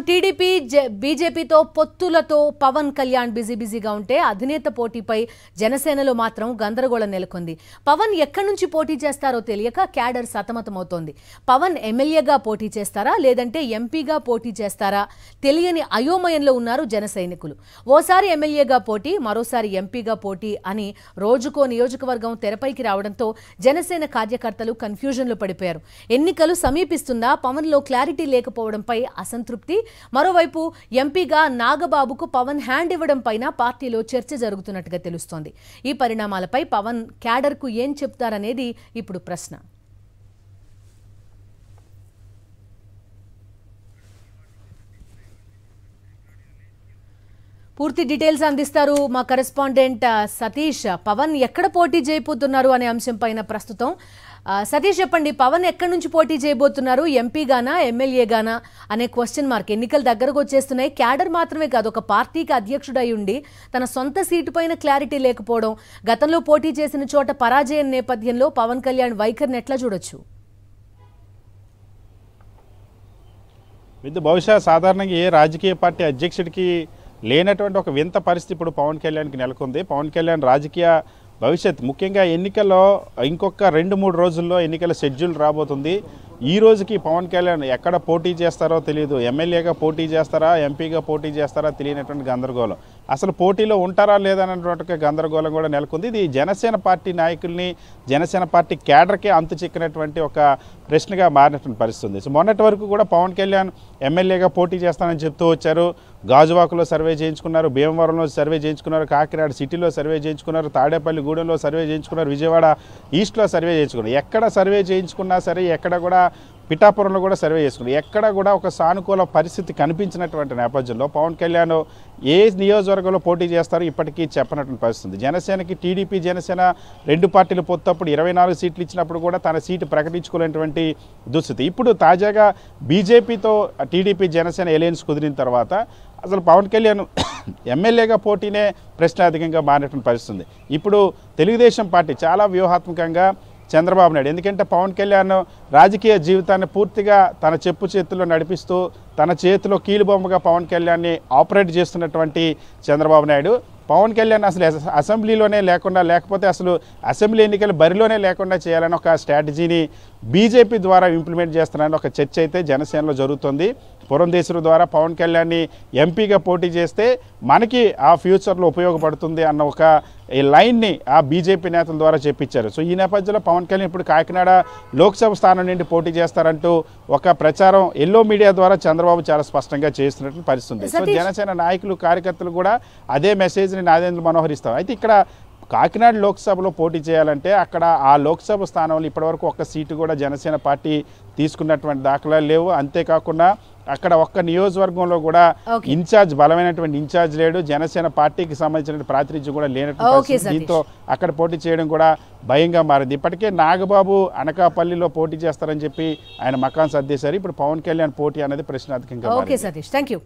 TDP బీజేపీతో పొత్తులతో పవన్ కళ్యాణ్ బిజీగా ఉంటే అధినేత పోటీపై జనసేనలో మాత్రం గందరగోళం నెలకొంది. పవన్ ఎక్కడి నుంచి పోటీ చేస్తారో తెలియక క్యాడర్ సతమతమవుతోంది. పవన్ ఎమ్మెల్యేగా పోటీ చేస్తారా లేదంటే ఎంపీగా పోటీ చేస్తారా తెలియని అయోమయంలో ఉన్నారు జన సైనికులు. ఓసారి ఎమ్మెల్యేగా పోటీ, మరోసారి ఎంపీగా పోటీ అని రోజుకో నియోజకవర్గం తెరపైకి రావడంతో జనసేన కార్యకర్తలు కన్ఫ్యూజన్లో పడిపోయారు. ఎన్నికలు సమీపిస్తున్నా పవన్లో క్లారిటీ లేకపోవడంపై అసంతృప్తి. మరోవైపు ఎంపీగా నాగబాబుకు పవన్ హ్యాండ్ ఇవ్వడం పైన పార్టీలో చర్చ జరుగుతున్నట్టుగా తెలుస్తోంది. ఈ పరిణామాలపై పవన్ క్యాడర్కు ఏం చెప్తారనేది ఇప్పుడు ప్రశ్న. పూర్తి డీటెయిల్స్ అందిస్తారు మా కరెస్పాండెంట్ సతీష్. పవన్ ఎక్కడ పోటీ చేయబోతున్నారు అనే అంశం పైన ప్రస్తుతం సతీష్ చెప్పండి. పవన్ ఎక్కడి నుంచి పోటీ చేయబోతున్నారు, ఎంపీగానా ఎమ్మెల్యేగానా అనే క్వశ్చన్ మార్క్. ఎన్నికలు దగ్గరకు వచ్చేస్తున్నాయి. క్యాడర్ మాత్రమే కాదు, ఒక పార్టీకి అధ్యక్షుడై ఉండి తన సొంత సీటు పైన క్లారిటీ లేకపోవడం, గతంలో పోటీ చేసిన చోట పరాజయం నేపథ్యంలో పవన్ కళ్యాణ్ వైఖరిని ఎట్లా చూడొచ్చు? బహుశా సాధారణంగా ఏ రాజకీయ పార్టీ అధ్యక్షుడికి లేనటువంటి ఒక వింత పరిస్థితి ఇప్పుడు పవన్ కళ్యాణ్కి నెలకొంది. పవన్ కళ్యాణ్ రాజకీయ భవిష్యత్, ముఖ్యంగా ఎన్నికల్లో ఇంకొక 2-3 రోజుల్లో ఎన్నికల షెడ్యూల్ రాబోతుంది. ఈ రోజుకి పవన్ కళ్యాణ్ ఎక్కడ పోటీ చేస్తారో తెలియదు. ఎమ్మెల్యేగా పోటీ చేస్తారా, ఎంపీగా పోటీ చేస్తారా తెలియనటువంటి గందరగోళం. అసలు పోటీలో ఉంటారా లేదన్నటువంటి గందరగోళం కూడా నెలకొంది. ఇది జనసేన పార్టీ నాయకుల్ని, జనసేన పార్టీ క్యాడర్కే అంతు చిక్కినటువంటి ఒక ప్రశ్నగా మారినటువంటి పరిస్థితి ఉంది. సో మొన్నటి వరకు కూడా పవన్ కళ్యాణ్ ఎమ్మెల్యేగా పోటీ చేస్తానని చెప్తూ వచ్చారు. గాజువాకలో సర్వే చేయించుకున్నారు, భీమవరంలో సర్వే చేయించుకున్నారు, కాకినాడ సిటీలో సర్వే చేయించుకున్నారు, తాడేపల్లిగూడెంలో సర్వే చేయించుకున్నారు, విజయవాడ ఈస్ట్లో సర్వే చేయించుకున్నారు. ఎక్కడ సర్వే చేయించుకున్నా సరే, ఎక్కడ కూడా పిఠాపురంలో కూడా సర్వే చేసుకున్నారు. ఎక్కడ కూడా ఒక సానుకూల పరిస్థితి కనిపించినటువంటి నేపథ్యంలో పవన్ కళ్యాణ్ ఏ నియోజకవర్గంలో పోటీ చేస్తారో ఇప్పటికీ చెప్పనటువంటి పరిస్థితి. జనసేనకి టీడీపీ జనసేన 2 పార్టీలు పొత్తప్పుడు 24 సీట్లు ఇచ్చినప్పుడు కూడా తన సీటు ప్రకటించుకోలేనటువంటి దుస్థితి. ఇప్పుడు తాజాగా బీజేపీతో టీడీపీ జనసేన ఎలయన్స్ కుదిరిన తర్వాత అసలు పవన్ కళ్యాణ్ ఎమ్మెల్యేగా పోటీనే ప్రశ్నార్థకంగా మారినటువంటి పరిస్థితి. ఇప్పుడు తెలుగుదేశం పార్టీ చాలా వ్యూహాత్మకంగా చంద్రబాబు నాయుడు, ఎందుకంటే పవన్ కళ్యాణ్ రాజకీయ జీవితాన్ని పూర్తిగా తన చెప్పు చేతుల్లో నడిపిస్తూ తన చేతిలో కీలుబొమ్మగా పవన్ కళ్యాణ్ని ఆపరేట్ చేస్తున్నటువంటి చంద్రబాబు నాయుడు పవన్ కళ్యాణ్ అసలు అసెంబ్లీలోనే లేకుండా, లేకపోతే అసలు అసెంబ్లీ ఎన్నికలు బరిలోనే లేకుండా చేయాలని ఒక స్ట్రాటజీని బీజేపీ ద్వారా ఇంప్లిమెంట్ చేస్తున్నారని ఒక చర్చ అయితే జనసేనలో జరుగుతుంది. పురంధేశ్వరి ద్వారా పవన్ కళ్యాణ్ని ఎంపీగా పోటీ చేస్తే మనకి ఆ ఫ్యూచర్లో ఉపయోగపడుతుంది అన్న ఒక ఈ లైన్ని ఆ బీజేపీ నేతల ద్వారా చెప్పించారు. సో ఈ నేపథ్యంలో పవన్ కళ్యాణ్ ఇప్పుడు కాకినాడ లోక్సభ స్థానం నుండి పోటీ చేస్తారంటూ ఒక ప్రచారం ఎల్లో మీడియా ద్వారా చంద్రబాబు చాలా స్పష్టంగా చేస్తున్నటువంటి పరిస్థితి. సో జనసేన నాయకులు, కార్యకర్తలు కూడా అదే మెసేజ్ని నాదేంద్ర మనోహర్ ఇస్తారు. అయితే ఇక్కడ కాకినాడ లోక్సభలో పోటీ చేయాలంటే అక్కడ ఆ లోక్సభ స్థానంలో ఇప్పటివరకు ఒక్క సీటు కూడా జనసేన పార్టీ తీసుకున్నటువంటి దాఖలాలు లేవు. అంతేకాకుండా అక్కడ ఒక్క నియోజకవర్గంలో కూడా ఇన్ఛార్జ్, బలమైనటువంటి ఇన్ఛార్జ్ లేడు. జనసేన పార్టీకి సంబంధించిన ప్రాతినిధ్యం కూడా లేనటువంటి, దీంతో అక్కడ పోటీ చేయడం కూడా భయంగా మారింది. ఇప్పటికే నాగబాబు అనకాపల్లిలో పోటీ చేస్తారని చెప్పి ఆయన మకాన్ సర్దేశారు. ఇప్పుడు పవన్ కళ్యాణ్ పోటీ అనేది ప్రశ్నార్థకంగా. Okay Satish, thank you.